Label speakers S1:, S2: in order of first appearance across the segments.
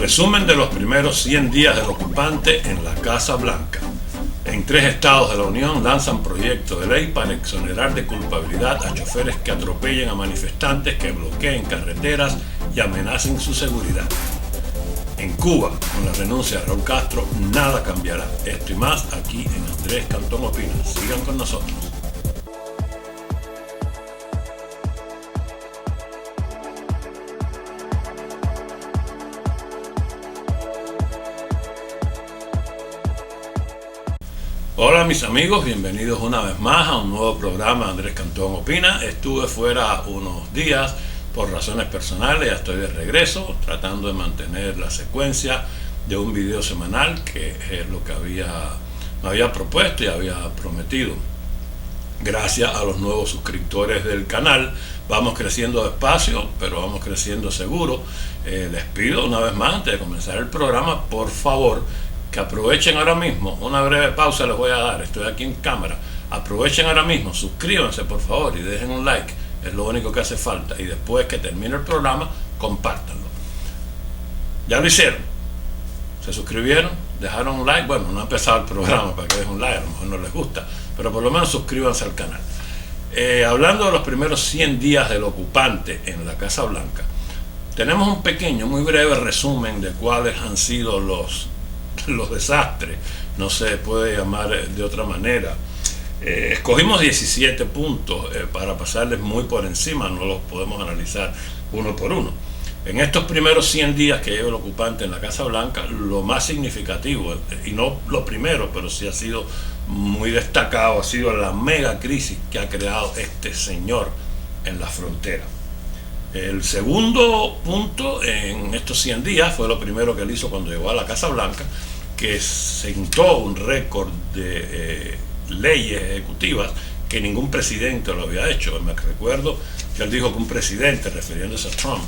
S1: Resumen de los primeros 100 días del ocupante en la Casa Blanca. En 3 estados de la Unión lanzan proyecto de ley para exonerar de culpabilidad a choferes que atropellen a manifestantes, que bloqueen carreteras y amenacen su seguridad. En Cuba, con la renuncia de Raúl Castro, nada cambiará. Esto y más aquí en Andrés Cantón Opina. Sigan con nosotros. Hola mis amigos, bienvenidos una vez más a un nuevo programa Andrés Cantón Opina. Estuve fuera unos días por razones personales, ya estoy de regreso, tratando de mantener la secuencia de un video semanal, que es lo que me había propuesto y había prometido. Gracias a los nuevos suscriptores del canal, vamos creciendo despacio, pero vamos creciendo seguro. Les pido una vez más, antes de comenzar el programa, por favor, que aprovechen ahora mismo, una breve pausa les voy a dar, estoy aquí en cámara, aprovechen ahora mismo, suscríbanse por favor y dejen un like, es lo único que hace falta, y después que termine el programa, compártanlo. ¿Ya lo hicieron? ¿Se suscribieron? ¿Dejaron un like? Bueno, no ha empezado el programa para que dejen un like, a lo mejor no les gusta, pero por lo menos suscríbanse al canal. Hablando de los primeros 100 días del ocupante en la Casa Blanca, tenemos un pequeño, muy breve resumen de cuáles han sido los desastres, no se puede llamar de otra manera. Escogimos 17 puntos para pasarles muy por encima, no los podemos analizar uno por uno. En estos primeros 100 días que lleva el ocupante en la Casa Blanca, lo más significativo, y no lo primero, pero sí ha sido muy destacado, ha sido la mega crisis que ha creado este señor en la frontera. El segundo punto en estos 100 días fue lo primero que él hizo cuando llegó a la Casa Blanca, que sentó un récord de leyes ejecutivas que ningún presidente lo había hecho. Me recuerdo que él dijo que un presidente, refiriéndose a Trump,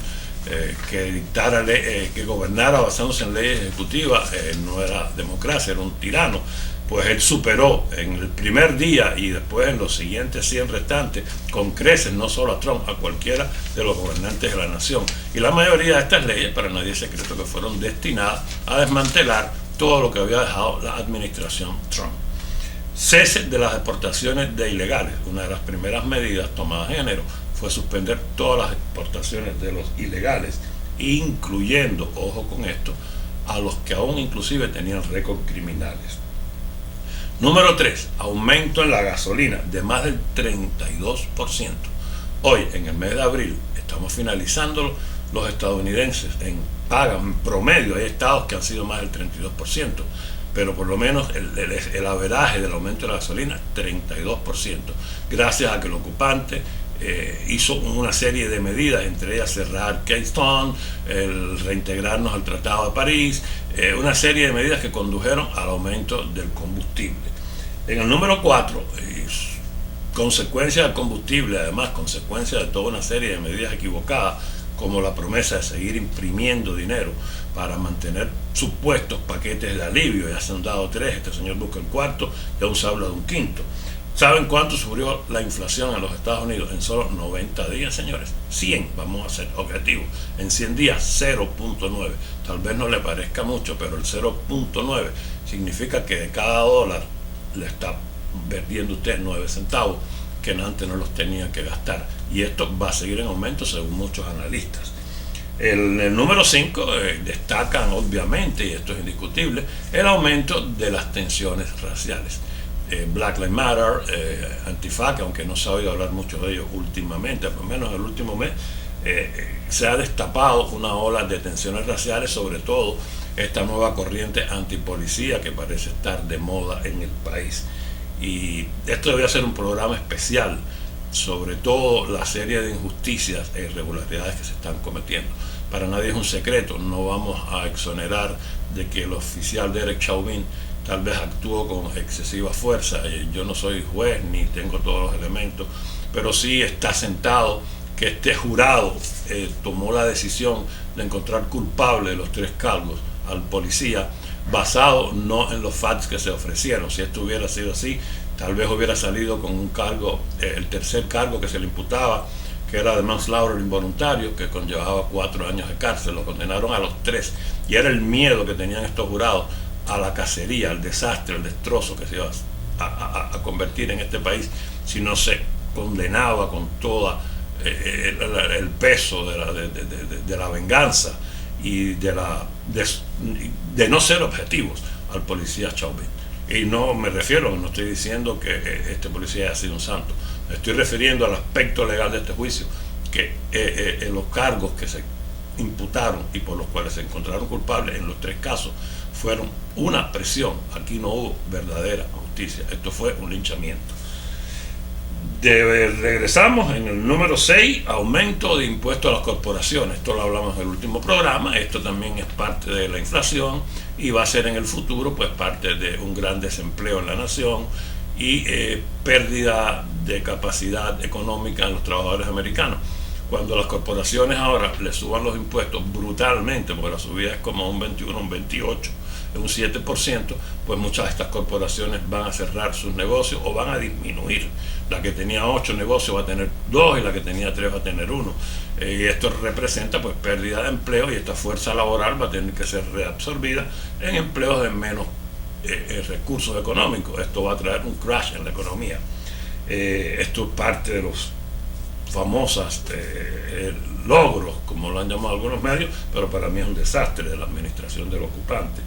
S1: que dictara que gobernara basándose en leyes ejecutivas, no era democracia, era un tirano. Pues él superó en el primer día y después en los siguientes 100 restantes con creces, no solo a Trump, a cualquiera de los gobernantes de la nación. Y la mayoría de estas leyes, para nadie es secreto, que fueron destinadas a desmantelar todo lo que había dejado la administración Trump. Cese de las exportaciones de ilegales. Una de las primeras medidas tomadas en enero fue suspender todas las exportaciones de los ilegales, incluyendo, ojo con esto, a los que aún inclusive tenían récord criminales. Número 3, aumento en la gasolina de más del 32%. Hoy, en el mes de abril, estamos finalizándolo, los estadounidenses pagan en promedio, hay estados que han sido más del 32%, pero por lo menos el averaje del aumento de la gasolina, 32%, gracias a que el ocupante hizo una serie de medidas, entre ellas cerrar Keystone, el reintegrarnos al Tratado de París, una serie de medidas que condujeron al aumento del combustible. En el número 4, consecuencia del combustible, además consecuencia de toda una serie de medidas equivocadas, como la promesa de seguir imprimiendo dinero para mantener supuestos paquetes de alivio. Ya se han dado 3, este señor busca el cuarto, y aún se habla de un quinto. ¿Saben cuánto subió la inflación en los Estados Unidos en solo 90 días, señores? 100, vamos a ser objetivos. En 100 días, 0.9. Tal vez no le parezca mucho, pero el 0.9 significa que de cada dólar le está perdiendo usted 9 centavos, que antes no los tenía que gastar. Y esto va a seguir en aumento según muchos analistas. El número 5 destacan obviamente, y esto es indiscutible, el aumento de las tensiones raciales. Black Lives Matter, Antifa, que aunque no se ha oído hablar mucho de ellos últimamente, por lo menos en el último mes, se ha destapado una ola de tensiones raciales, sobre todo esta nueva corriente antipolicía que parece estar de moda en el país. Y esto debería ser un programa especial, sobre todo la serie de injusticias e irregularidades que se están cometiendo. Para nadie es un secreto, no vamos a exonerar de que el oficial Derek Chauvin tal vez actuó con excesiva fuerza. Yo no soy juez ni tengo todos los elementos, pero sí está sentado que este jurado tomó la decisión de encontrar culpable de los 3 cargos al policía, basado no en los facts que se ofrecieron. Si esto hubiera sido así, tal vez hubiera salido con un cargo, el tercer cargo que se le imputaba, que que era de manslaughter involuntario, que conllevaba 4 años de cárcel. Lo condenaron a los 3, y era el miedo que tenían estos jurados a la cacería, al desastre, al destrozo que se iba a convertir en este país si no se condenaba con todo el peso de la venganza y de no ser objetivos al policía Chauvin. Y no me refiero, no estoy diciendo que este policía haya sido un santo, me estoy refiriendo al aspecto legal de este juicio, que los cargos que se imputaron y por los cuales se encontraron culpables en los 3 casos fueron una presión. Aquí no hubo verdadera justicia, esto fue un linchamiento. Regresamos en el número 6, aumento de impuestos a las corporaciones. Esto lo hablamos en el último programa. Esto también es parte de la inflación y va a ser en el futuro pues parte de un gran desempleo en la nación y pérdida de capacidad económica en los trabajadores americanos. Cuando las corporaciones ahora le suban los impuestos brutalmente, porque la subida es como un 21, un 28, un 7%, pues muchas de estas corporaciones van a cerrar sus negocios o van a disminuir. La que tenía 8 negocios va a tener 2 y la que tenía 3 va a tener 1. Y esto representa pues pérdida de empleo, y esta fuerza laboral va a tener que ser reabsorbida en empleos de menos recursos económicos. Esto va a traer un crash en la economía. Esto es parte de los famosos logros, como lo han llamado algunos medios, pero para mí es un desastre de la administración del ocupante.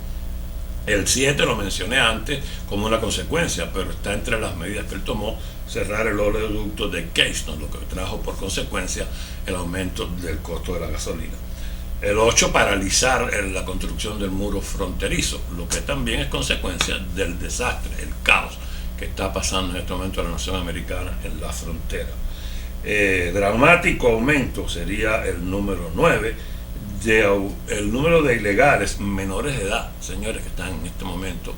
S1: El 7 lo mencioné antes como una consecuencia, pero está entre las medidas que él tomó, cerrar el oleoducto de Keystone, lo que trajo por consecuencia el aumento del costo de la gasolina. El 8, paralizar la construcción del muro fronterizo, lo que también es consecuencia del desastre, el caos que está pasando en este momento en la nación americana en la frontera. Dramático aumento sería el número 9, el número de ilegales menores de edad, señores, que están en este momento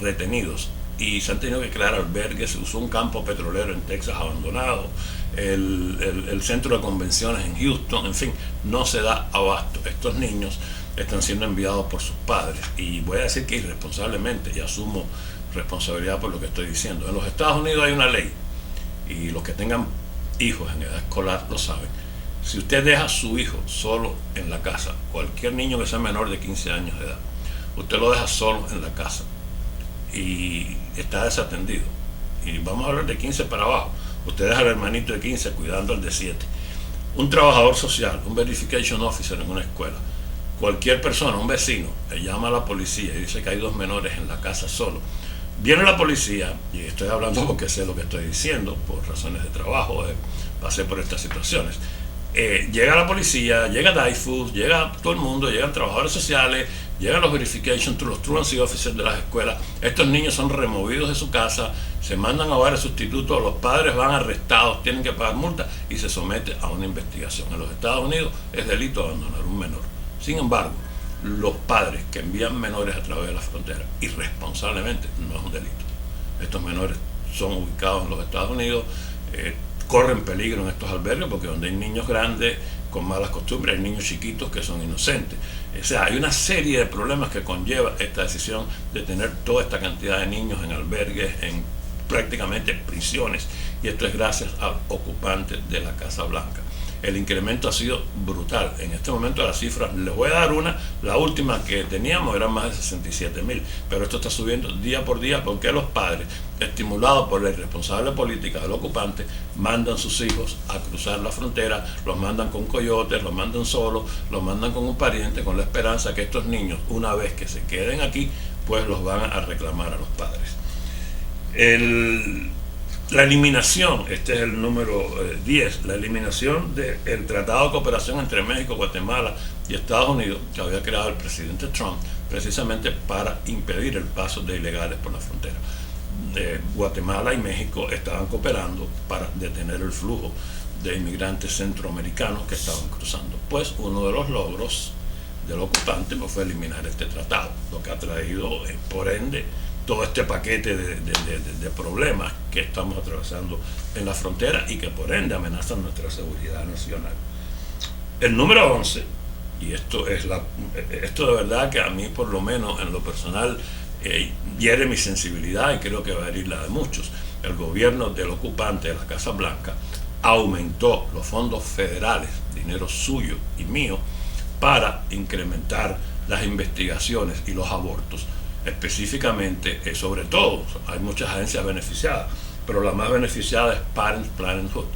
S1: retenidos y se han tenido que crear albergues. Se usó un campo petrolero en Texas abandonado, el centro de convenciones en Houston, en fin, no se da abasto. Estos niños están siendo enviados por sus padres, y voy a decir que irresponsablemente, y asumo responsabilidad por lo que estoy diciendo. En los Estados Unidos hay una ley, y los que tengan hijos en edad escolar lo saben. Si usted deja a su hijo solo en la casa, cualquier niño que sea menor de 15 años de edad, usted lo deja solo en la casa y está desatendido, y vamos a hablar de 15 para abajo, usted deja al hermanito de 15 cuidando al de 7. Un trabajador social, un verification officer en una escuela, cualquier persona, un vecino, le llama a la policía y dice que hay 2 menores en la casa solo. Viene la policía, y estoy hablando porque sé lo que estoy diciendo, por razones de trabajo, pasé por estas situaciones. Llega la policía, llega DIFUS, llega todo el mundo, llegan trabajadores sociales, llegan los verification, los truancy officers de las escuelas. Estos niños son removidos de su casa, se mandan a hogares sustitutos, los padres van arrestados, tienen que pagar multa y se somete a una investigación. En los Estados Unidos es delito abandonar un menor. Sin embargo, los padres que envían menores a través de la frontera irresponsablemente no es un delito. Estos menores son ubicados en los Estados Unidos, corren peligro en estos albergues, porque donde hay niños grandes con malas costumbres, hay niños chiquitos que son inocentes. O sea, hay una serie de problemas que conlleva esta decisión de tener toda esta cantidad de niños en albergues, en prácticamente prisiones, y esto es gracias al ocupante de la Casa Blanca. El incremento ha sido brutal. En este momento las cifras, les voy a dar la última que teníamos eran más de 67,000, pero esto está subiendo día por día porque los padres, estimulados por la irresponsable política del ocupante, mandan sus hijos a cruzar la frontera, los mandan con coyotes, los mandan solos, los mandan con un pariente, con la esperanza que estos niños, una vez que se queden aquí, pues los van a reclamar a los padres. La eliminación, este es el número 10, la eliminación del Tratado de Cooperación entre México, Guatemala y Estados Unidos, que había creado el presidente Trump, precisamente para impedir el paso de ilegales por la frontera. Guatemala y México estaban cooperando para detener el flujo de inmigrantes centroamericanos que estaban cruzando. Pues uno de los logros del ocupante fue eliminar este tratado, lo que ha traído, por ende, todo este paquete de problemas que estamos atravesando en la frontera y que por ende amenazan nuestra seguridad nacional. El número 11, y esto de verdad que a mí por lo menos en lo personal hiere mi sensibilidad y creo que va a herir la de muchos. El gobierno del ocupante de la Casa Blanca aumentó los fondos federales, dinero suyo y mío, para incrementar las investigaciones y los abortos. Específicamente, sobre todo, hay muchas agencias beneficiadas, pero la más beneficiada es Planned Parenthood.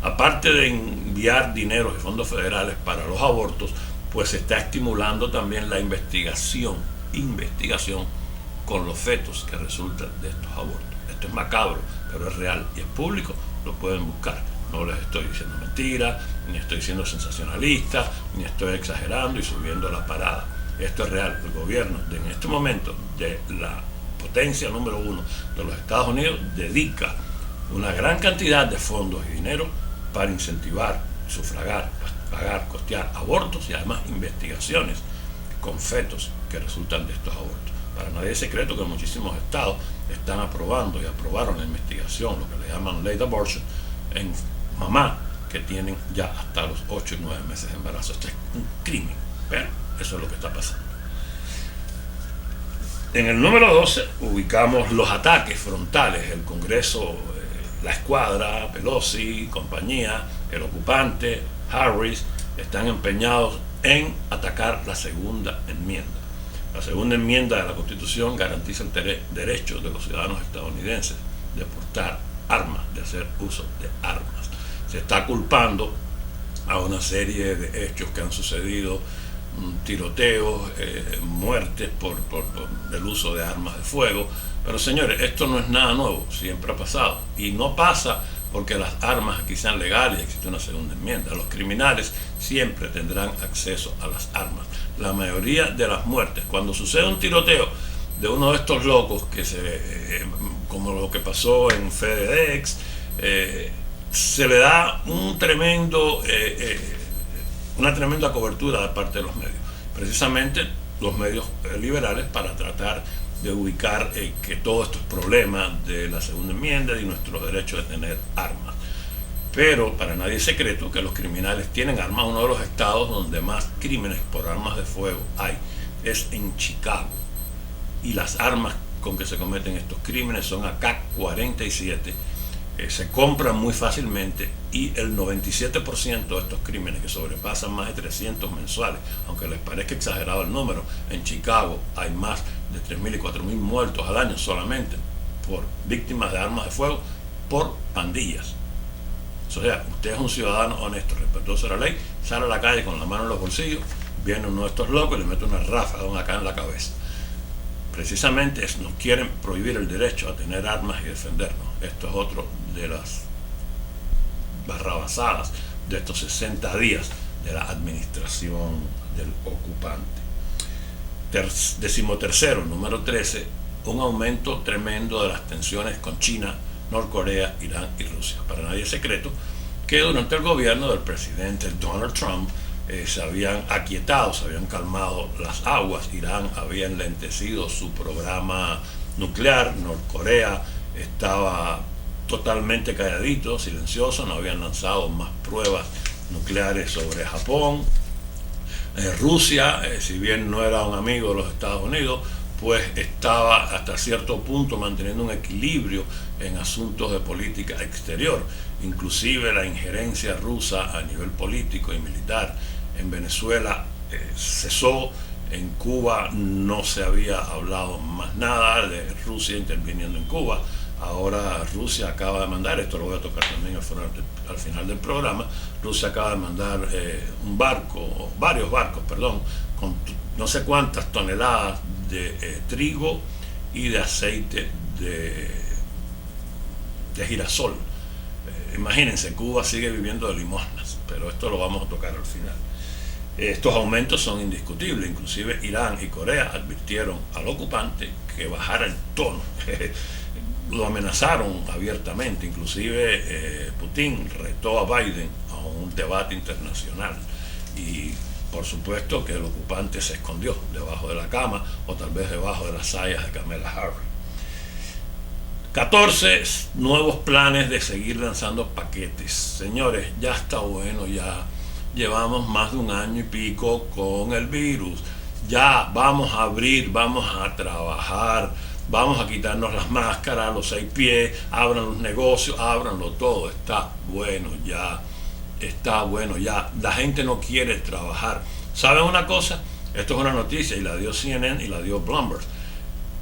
S1: Aparte de enviar dinero y fondos federales para los abortos, pues se está estimulando también la investigación con los fetos que resultan de estos abortos. Esto es macabro, pero es real y es público, lo pueden buscar. No les estoy diciendo mentiras, ni estoy siendo sensacionalista, ni estoy exagerando y subiendo la parada. Esto es real. El gobierno en este momento de la potencia número 1 de los Estados Unidos dedica una gran cantidad de fondos y dinero para incentivar, sufragar, pagar, costear abortos y además investigaciones con fetos que resultan de estos abortos. Para nadie es secreto que muchísimos estados están aprobando y aprobaron la investigación, lo que le llaman late abortion, en mamás que tienen ya hasta los 8 y 9 meses de embarazo. Esto es un crimen, pero eso es lo que está pasando. En el número 12 ubicamos los ataques frontales. El Congreso, la escuadra, Pelosi, compañía, el ocupante, Harris, están empeñados en atacar la segunda enmienda. La segunda enmienda de la Constitución garantiza el derecho de los ciudadanos estadounidenses de portar armas, de hacer uso de armas. Se está culpando a una serie de hechos que han sucedido, tiroteos, muertes por el uso de armas de fuego. Pero señores, esto no es nada nuevo, siempre ha pasado. Y no pasa porque las armas aquí sean legales y existe una segunda enmienda. Los criminales siempre tendrán acceso a las armas. La mayoría de las muertes, cuando sucede un tiroteo de uno de estos locos, como lo que pasó en FedEx, se le da una tremenda cobertura de parte de los medios. Precisamente los medios liberales, para tratar de ubicar que todos estos problemas de la segunda enmienda y nuestro derecho de tener armas. Pero para nadie es secreto que los criminales tienen armas. Uno de los estados donde más crímenes por armas de fuego hay es en Chicago. Y las armas con que se cometen estos crímenes son AK-47. Se compran muy fácilmente y el 97% de estos crímenes, que sobrepasan más de 300 mensuales, aunque les parezca exagerado el número, en Chicago hay más de 3.000 y 4.000 muertos al año solamente por víctimas de armas de fuego por pandillas. O sea, usted es un ciudadano honesto, respetuoso de la ley, sale a la calle con la mano en los bolsillos, viene uno de estos locos y le mete una ráfaga acá en la cabeza. Precisamente nos quieren prohibir el derecho a tener armas y defendernos. Esto es otro de las barrabasadas de estos 60 días de la administración del ocupante. Decimotercero, número 13, un aumento tremendo de las tensiones con China, Norcorea, Irán y Rusia. Para nadie es secreto que durante el gobierno del presidente Donald Trump se habían aquietado, se habían calmado las aguas. Irán había enlentecido su programa nuclear, Norcorea estaba totalmente calladito, silencioso, no habían lanzado más pruebas nucleares sobre Japón. Rusia, si bien no era un amigo de los Estados Unidos, pues estaba hasta cierto punto manteniendo un equilibrio en asuntos de política exterior. Inclusive la injerencia rusa a nivel político y militar en Venezuela cesó. En Cuba no se había hablado más nada de Rusia interviniendo en Cuba. Ahora Rusia acaba de mandar, esto lo voy a tocar también al final del programa, Rusia acaba de mandar varios barcos, con no sé cuántas toneladas de trigo y de aceite de girasol. Imagínense, Cuba sigue viviendo de limosnas, pero esto lo vamos a tocar al final. Estos aumentos son indiscutibles. Inclusive Irán y Corea advirtieron al ocupante que bajara el tono. Lo amenazaron abiertamente. Inclusive Putin retó a Biden a un debate internacional. Y por supuesto que el ocupante se escondió debajo de la cama o tal vez debajo de las sayas de Kamala Harris. 14 nuevos planes de seguir lanzando paquetes. Señores, ya está bueno, ya llevamos más de un año y pico con el virus. Ya vamos a abrir, vamos a trabajar, vamos a quitarnos las máscaras, los 6 pies, abran los negocios, ábranlo todo, está bueno ya, la gente no quiere trabajar. ¿Saben una cosa? Esto es una noticia y la dio CNN y la dio Bloomberg.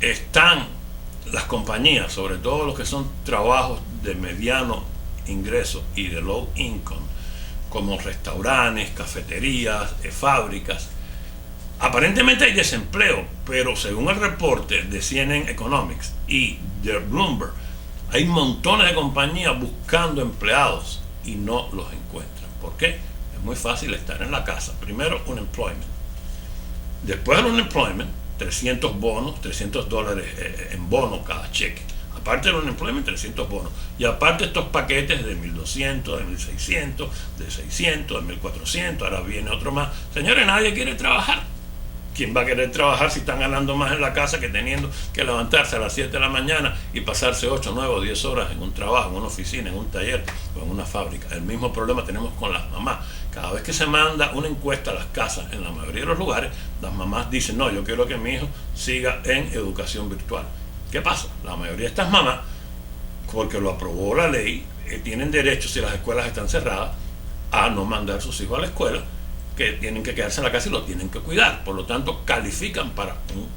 S1: Están las compañías, sobre todo los que son trabajos de mediano ingreso y de low income, como restaurantes, cafeterías, fábricas. Aparentemente hay desempleo, pero según el reporte de CNN Economics y de Bloomberg, hay montones de compañías buscando empleados y no los encuentran. ¿Por qué? Es muy fácil estar en la casa. Primero, unemployment. Después del unemployment, 300 bonos, $300 en bono cada cheque. Aparte del unemployment, 300 bonos. Y aparte estos paquetes de 1.200, de 1.600, de 600, de 1.400, ahora viene otro más. Señores, nadie quiere trabajar. ¿Quién va a querer trabajar si están ganando más en la casa que teniendo que levantarse a las 7 de la mañana y pasarse 8, 9 o 10 horas en un trabajo, en una oficina, en un taller o en una fábrica? El mismo problema tenemos con las mamás. Cada vez que se manda una encuesta a las casas, en la mayoría de los lugares, las mamás dicen, no, yo quiero que mi hijo siga en educación virtual. ¿Qué pasa? La mayoría de estas mamás, porque lo aprobó la ley, tienen derecho, si las escuelas están cerradas, a no mandar a sus hijos a la escuela, que tienen que quedarse en la casa y lo tienen que cuidar. Por lo tanto, califican para un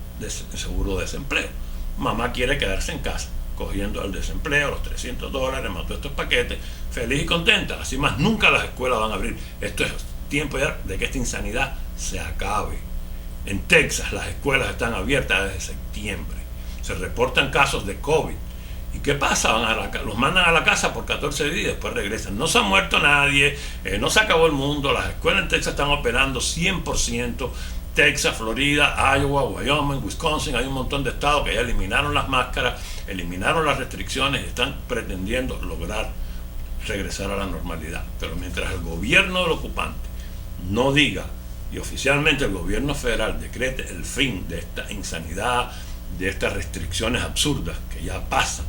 S1: seguro de desempleo. Mamá quiere quedarse en casa, cogiendo el desempleo, los $300, más todos estos paquetes, feliz y contenta. Así más, nunca las escuelas van a abrir. Esto es tiempo ya de que esta insanidad se acabe. En Texas, las escuelas están abiertas desde septiembre. Se reportan casos de COVID. ¿Y qué pasa? Los mandan a la casa por 14 días y después regresan. No se ha muerto nadie, no se acabó el mundo. Las escuelas en Texas están operando 100%. Texas, Florida, Iowa, Wyoming, Wisconsin, hay un montón de estados que ya eliminaron las máscaras, eliminaron las restricciones y están pretendiendo lograr regresar a la normalidad. Pero mientras el gobierno del ocupante no diga, y oficialmente el gobierno federal decrete el fin de esta insanidad, de estas restricciones absurdas que ya pasan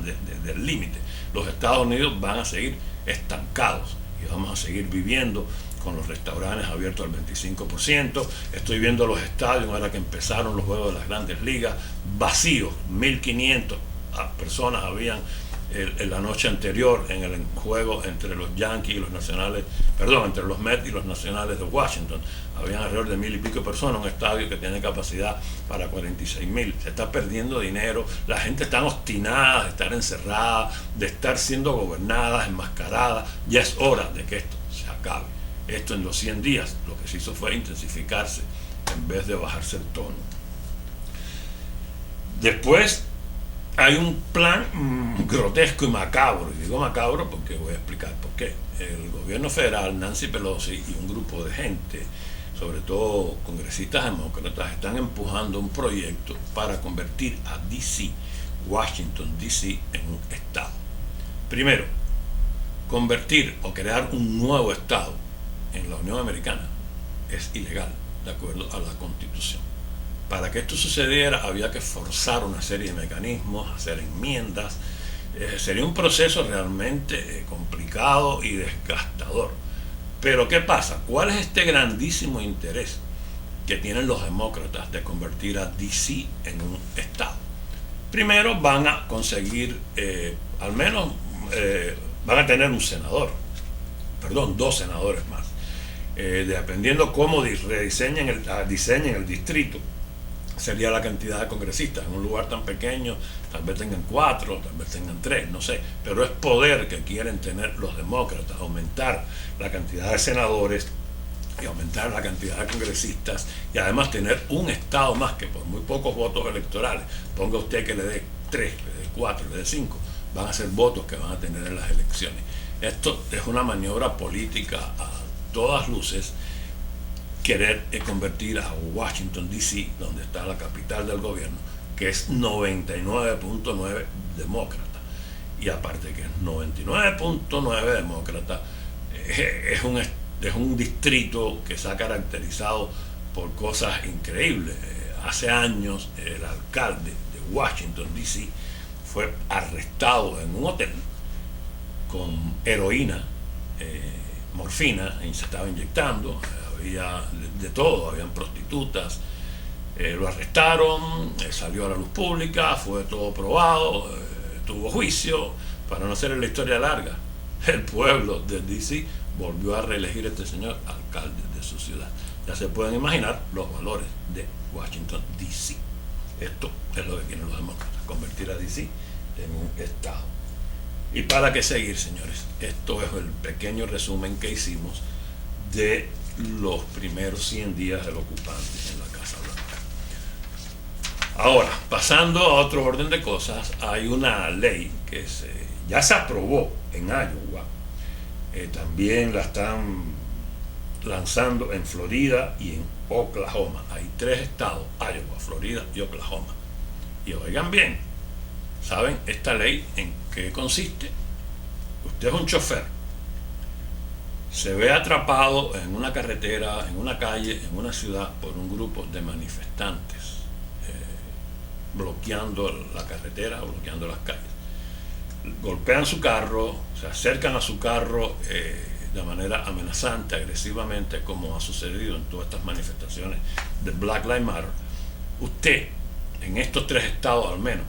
S1: del límite, los Estados Unidos van a seguir estancados y vamos a seguir viviendo con los restaurantes abiertos al 25%. Estoy viendo los estadios ahora que empezaron los juegos de las grandes ligas vacíos, 1.500 personas habían la noche anterior en el juego entre los Yankees y los Nacionales, entre los Mets y los Nacionales de Washington. Habían alrededor de 1.000 y pico personas, un estadio que tiene capacidad para 46.000. Se está perdiendo dinero, la gente está obstinada de estar encerrada, de estar siendo gobernada, enmascarada. Ya es hora de que esto se acabe. Esto en los 100 días lo que se hizo fue intensificarse en vez de bajarse el tono. Después hay un plan grotesco y macabro, y digo macabro porque voy a explicar por qué. El gobierno federal, Nancy Pelosi y un grupo de gente, sobre todo congresistas demócratas, están empujando un proyecto para convertir a DC, Washington DC, en un estado. Primero, convertir o crear un nuevo estado en la Unión Americana es ilegal, de acuerdo a la Constitución. Para que esto sucediera había que forzar una serie de mecanismos, hacer enmiendas. Sería un proceso realmente complicado y desgastador. Pero ¿qué pasa? ¿Cuál es este grandísimo interés que tienen los demócratas de convertir a DC en un estado? Primero van a conseguir, van a tener un senador, dos senadores más. Dependiendo cómo diseñen el distrito, sería la cantidad de congresistas. En un lugar tan pequeño tal vez tengan 4, tal vez tengan 3, no sé, pero es poder que quieren tener los demócratas, aumentar la cantidad de senadores y aumentar la cantidad de congresistas, y además tener un estado más que por muy pocos votos electorales, ponga usted que le dé 3, le dé 4, le dé 5, van a ser votos que van a tener en las elecciones. Esto es una maniobra política a todas luces, querer convertir a Washington DC, donde está la capital del gobierno, que es 99.9 demócrata, y aparte que es 99.9 demócrata, es un distrito que se ha caracterizado por cosas increíbles. Hace años el alcalde de Washington DC fue arrestado en un hotel con heroína, morfina, y se estaba inyectando. Había de todo, habían prostitutas, Lo arrestaron, salió a la luz pública, fue todo probado, tuvo juicio. Para no hacer la historia larga, el pueblo de DC volvió a reelegir a este señor alcalde de su ciudad. Ya se pueden imaginar los valores de Washington DC. Esto es lo que quieren los demócratas, convertir a DC en un estado. ¿Y para qué seguir, señores? Esto es el pequeño resumen que hicimos de los primeros 100 días del ocupante en la Casa Blanca. Ahora, pasando a otro orden de cosas, hay una ley que ya se aprobó en Iowa. También la están lanzando en Florida y en Oklahoma. Hay 3 estados: Iowa, Florida y Oklahoma. Y oigan bien, ¿saben esta ley en qué consiste? Usted es un chofer, se ve atrapado en una carretera, en una calle, en una ciudad por un grupo de manifestantes bloqueando la carretera, bloqueando las calles. Golpean su carro, se acercan a su carro de manera amenazante, agresivamente, como ha sucedido en todas estas manifestaciones de Black Lives Matter. Usted, en estos 3 estados al menos,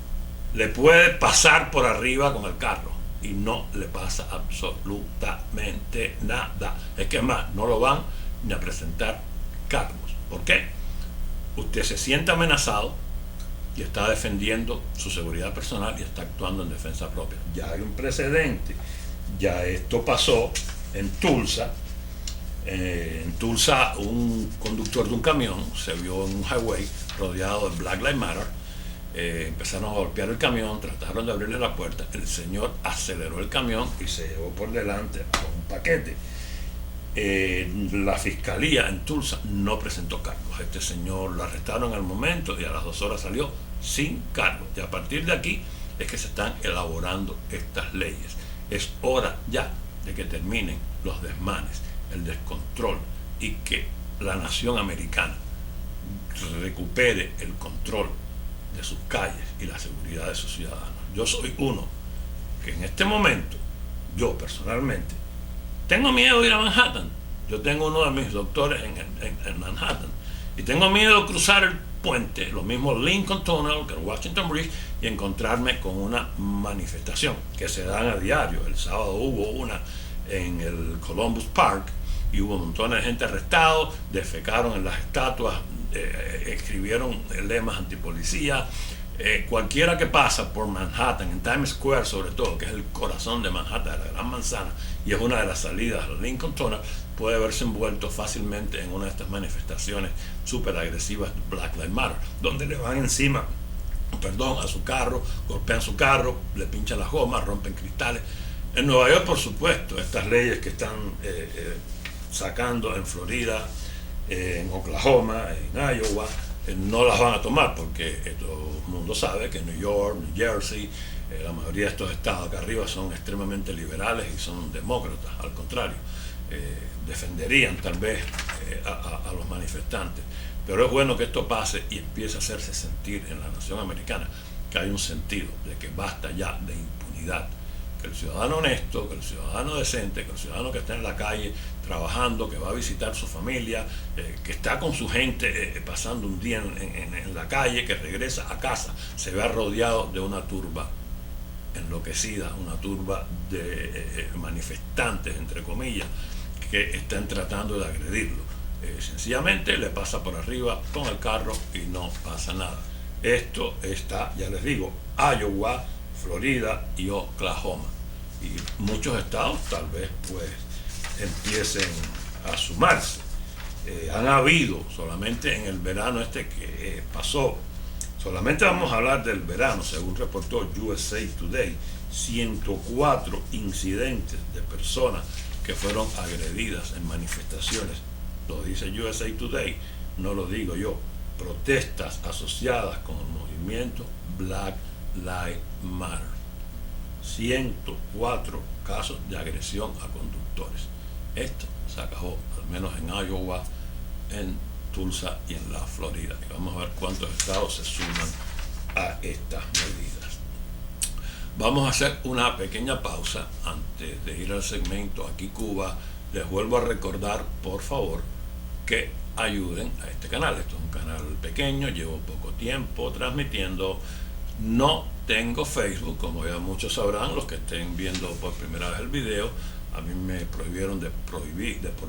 S1: le puede pasar por arriba con el carro y no le pasa absolutamente nada. Es que más, no lo van ni a presentar cargos. ¿Por qué? Usted se siente amenazado y está defendiendo su seguridad personal y está actuando en defensa propia. Ya hay un precedente, ya esto pasó en Tulsa. En Tulsa, un conductor de un camión se vio en un highway rodeado de Black Lives Matter. Empezaron a golpear el camión, trataron de abrirle la puerta, el señor aceleró el camión y se llevó por delante con un paquete. La fiscalía en Tulsa no presentó cargos. Este señor lo arrestaron al momento y a las 2 horas salió sin cargos. Y a partir de aquí es que se están elaborando estas leyes. Es hora ya de que terminen los desmanes, el descontrol, y que la nación americana recupere el control de sus calles y la seguridad de sus ciudadanos. Yo soy uno que en este momento, yo personalmente, tengo miedo de ir a Manhattan. Yo tengo uno de mis doctores en Manhattan y tengo miedo de cruzar el puente, lo mismo Lincoln Tunnel que el Washington Bridge, y encontrarme con una manifestación que se dan a diario. El sábado hubo una en el Columbus Park y hubo montones de gente arrestados, defecaron en las estatuas, escribieron lemas antipolicía. Cualquiera que pasa por Manhattan, en Times Square sobre todo, que es el corazón de Manhattan, de la Gran Manzana, y es una de las salidas del Lincoln Tunnel, puede verse envuelto fácilmente en una de estas manifestaciones súper agresivas de Black Lives Matter, donde le van encima, a su carro, golpean su carro, le pinchan las gomas, rompen cristales. En Nueva York, por supuesto, estas leyes que están sacando en Florida, en Oklahoma, en Iowa, no las van a tomar porque todo el mundo sabe que New York, New Jersey, la mayoría de estos estados acá arriba son extremadamente liberales y son demócratas. Al contrario, defenderían tal vez a los manifestantes. Pero es bueno que esto pase y empiece a hacerse sentir en la nación americana que hay un sentido de que basta ya de impunidad, que el ciudadano honesto, que el ciudadano decente, que el ciudadano que está en la calle trabajando, que va a visitar su familia, que está con su gente pasando un día en la calle, que regresa a casa, se vea rodeado de una turba enloquecida, una turba de manifestantes, entre comillas, que están tratando de agredirlo. Sencillamente le pasa por arriba con el carro y no pasa nada. Esto está, ya les digo, Iowa, Florida y Oklahoma. Y muchos estados tal vez pues empiecen a sumarse. Han habido solamente en el verano que pasó, solamente vamos a hablar del verano, según reportó USA Today, 104 incidentes de personas que fueron agredidas en manifestaciones. Lo dice USA Today, no lo digo yo. Protestas asociadas con el movimiento Black Lives Matter. 104 casos de agresión a conductores. Esto se acabó, al menos en Iowa, en Tulsa y en la Florida. Y vamos a ver cuántos estados se suman a estas medidas. Vamos a hacer una pequeña pausa antes de ir al segmento Aquí Cuba. Les vuelvo a recordar, por favor, que ayuden a este canal. Esto es un canal pequeño, llevo poco tiempo transmitiendo, no tengo Facebook, como ya muchos sabrán, los que estén viendo por primera vez el video. A mí me prohibieron de por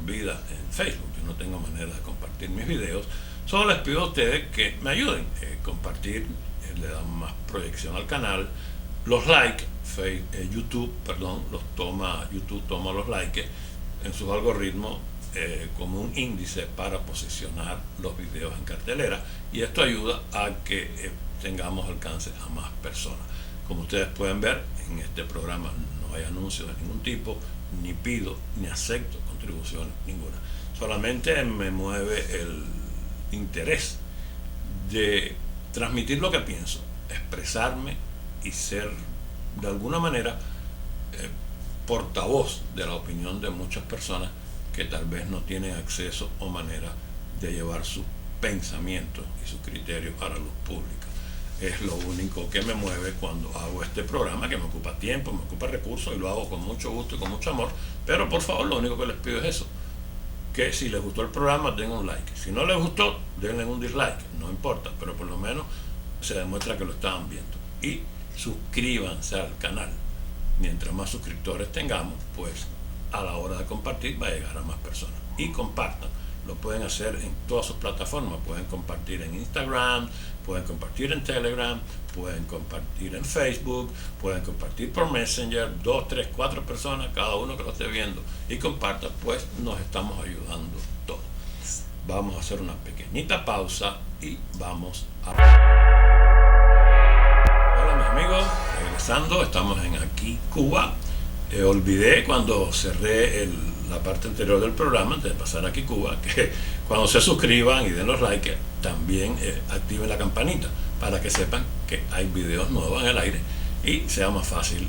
S1: vida en Facebook. Yo no tengo manera de compartir mis videos. Solo les pido a ustedes que me ayuden a compartir, le dan más proyección al canal. Los likes, YouTube toma los likes en sus algoritmos como un índice para posicionar los videos en cartelera, y esto ayuda a que tengamos alcance a más personas. Como ustedes pueden ver, en este programa no hay anuncios de ningún tipo, ni pido ni acepto contribuciones ninguna. Solamente me mueve el interés de transmitir lo que pienso, expresarme y ser de alguna manera portavoz de la opinión de muchas personas que tal vez no tienen acceso o manera de llevar sus pensamientos y sus criterios a la luz pública. Es lo único que me mueve cuando hago este programa, que me ocupa tiempo, me ocupa recursos, y lo hago con mucho gusto y con mucho amor. Pero por favor, lo único que les pido es eso, que si les gustó el programa, den un like. Si no les gustó, denle un dislike, no importa, pero por lo menos se demuestra que lo estaban viendo. Y suscríbanse al canal. Mientras más suscriptores tengamos, pues a la hora de compartir va a llegar a más personas. Y compartan. Lo pueden hacer en todas sus plataformas. Pueden compartir en Instagram, pueden compartir en Telegram, pueden compartir en Facebook, pueden compartir por Messenger. 2, 3, 4 personas, cada uno que lo esté viendo y comparta, pues nos estamos ayudando todos. Vamos a hacer una pequeñita pausa y vamos a... Hola mis amigos, regresando, estamos en Aquí Cuba. Olvidé cuando cerré la parte anterior del programa, antes de pasar a Aquí Cuba, que cuando se suscriban y den los likes, también activen la campanita para que sepan que hay videos nuevos en el aire y sea más fácil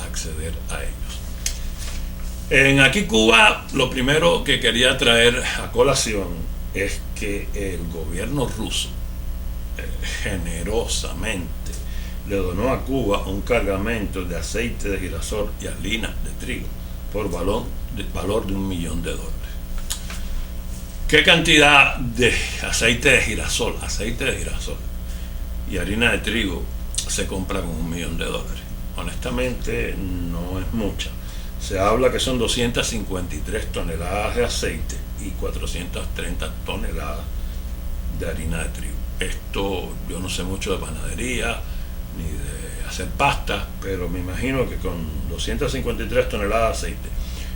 S1: acceder a ellos. En Aquí Cuba, lo primero que quería traer a colación es que el gobierno ruso generosamente le donó a Cuba un cargamento de aceite de girasol y harina de trigo por valor de $1 millón. ¿Qué cantidad de aceite de girasol y harina de trigo se compra con $1 millón? Honestamente no es mucha. Se habla que son 253 toneladas de aceite y 430 toneladas de harina de trigo. Esto, yo no sé mucho de panadería ni de hacer pasta, pero me imagino que con 253 toneladas de aceite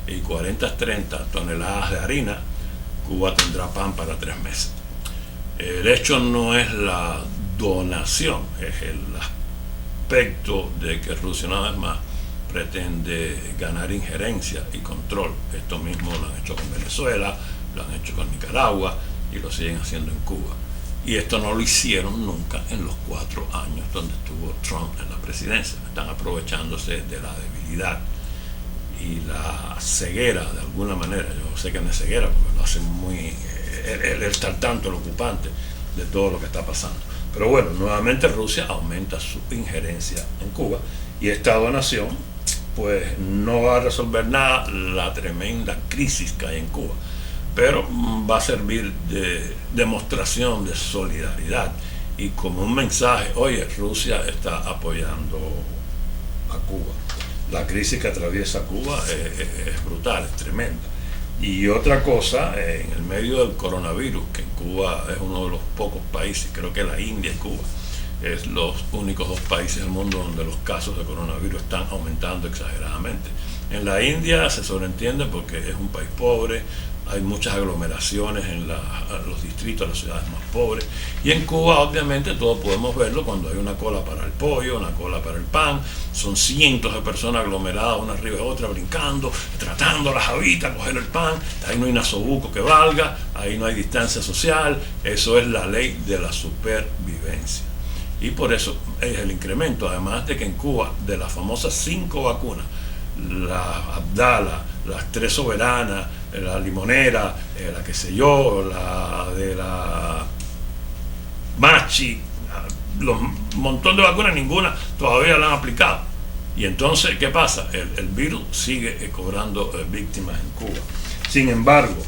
S1: y 430 toneladas de harina, Cuba tendrá pan para 3 meses. El hecho no es la donación, es el aspecto de que Rusia una vez más pretende ganar injerencia y control. Esto mismo lo han hecho con Venezuela, lo han hecho con Nicaragua y lo siguen haciendo en Cuba. Y esto no lo hicieron nunca en los 4 años donde estuvo Trump en la presidencia. Están aprovechándose de la debilidad y la ceguera de alguna manera. Yo sé que no es ceguera porque lo hacen muy... Él está al tanto, el ocupante, de todo lo que está pasando. Pero bueno, nuevamente Rusia aumenta su injerencia en Cuba y esta donación pues no va a resolver nada la tremenda crisis que hay en Cuba, pero va a servir de demostración de solidaridad y como un mensaje: oye, Rusia está apoyando a Cuba. La crisis que atraviesa Cuba es brutal, es tremenda. Y otra cosa, en el medio del coronavirus, que en Cuba es uno de los pocos países, creo que la India y Cuba es los únicos 2 países del mundo donde los casos de coronavirus están aumentando exageradamente. En la India se sobreentiende porque es un país pobre, hay muchas aglomeraciones en los distritos, las ciudades más pobres. Y en Cuba, obviamente, todos podemos verlo cuando hay una cola para el pollo, una cola para el pan. Son cientos de personas aglomeradas una arriba de otra, brincando, tratando la jabita, coger el pan. Ahí no hay nasobuco que valga, ahí no hay distancia social. Eso es la ley de la supervivencia. Y por eso es el incremento, además de que en Cuba, de las famosas 5 vacunas, la Abdala, las 3 soberanas, la limonera, la que sé yo, la de la Machi, un montón de vacunas, ninguna todavía la han aplicado. Y entonces, ¿qué pasa? El virus sigue cobrando víctimas en Cuba. Sin embargo,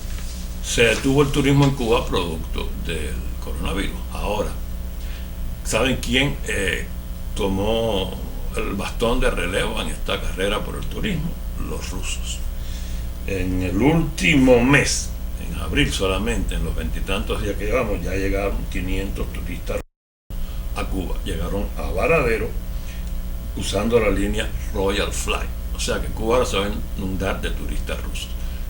S1: se detuvo el turismo en Cuba producto del coronavirus. Ahora, ¿saben quién tomó el bastón de relevo en esta carrera por el turismo? Los rusos. En el último mes, en abril solamente, en los veintitantos días que llevamos, ya llegaron 500 turistas a Cuba. Llegaron a Varadero usando la línea Royal Flight. O sea que Cuba ahora se va a inundar de turistas rusos.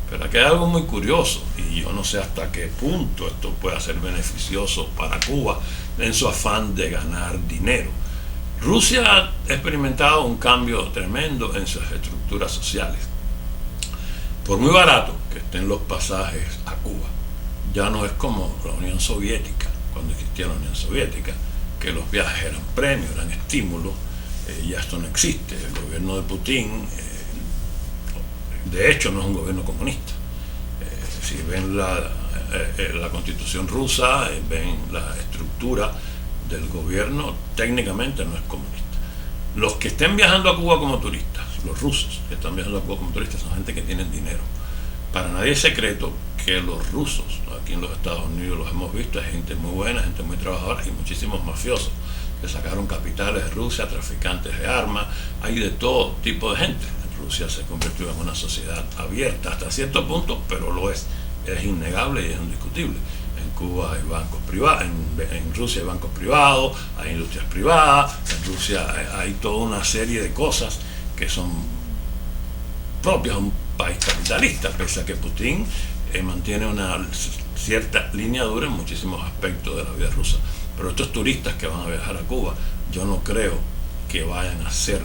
S1: Pero aquí hay algo muy curioso, y yo no sé hasta qué punto esto pueda ser beneficioso para Cuba en su afán de ganar dinero. Rusia ha experimentado un cambio tremendo en sus estructuras sociales. Por muy barato que estén los pasajes a Cuba, ya no es como la Unión Soviética, cuando existía la Unión Soviética, que los viajes eran premios, eran estímulos. Ya esto no existe. El gobierno de Putin, de hecho, no es un gobierno comunista. Si ven la constitución rusa, ven la estructura del gobierno, técnicamente no es comunista. Los que estén viajando a Cuba como turistas, los rusos que están viajando a Cuba como turistas, son gente que tienen dinero. Para nadie es secreto que los rusos, aquí en los Estados Unidos los hemos visto, hay gente muy buena, gente muy trabajadora y muchísimos mafiosos que sacaron capitales de Rusia, traficantes de armas, hay de todo tipo de gente. Rusia se convirtió en una sociedad abierta hasta cierto punto, pero lo es innegable y es indiscutible. En Cuba hay bancos privados, en Rusia hay bancos privados, hay industrias privadas, en Rusia hay toda una serie de cosas que son propias de un país capitalista, pese a que Putin mantiene una cierta línea dura en muchísimos aspectos de la vida rusa. Pero estos turistas que van a viajar a Cuba, yo no creo que vayan a ser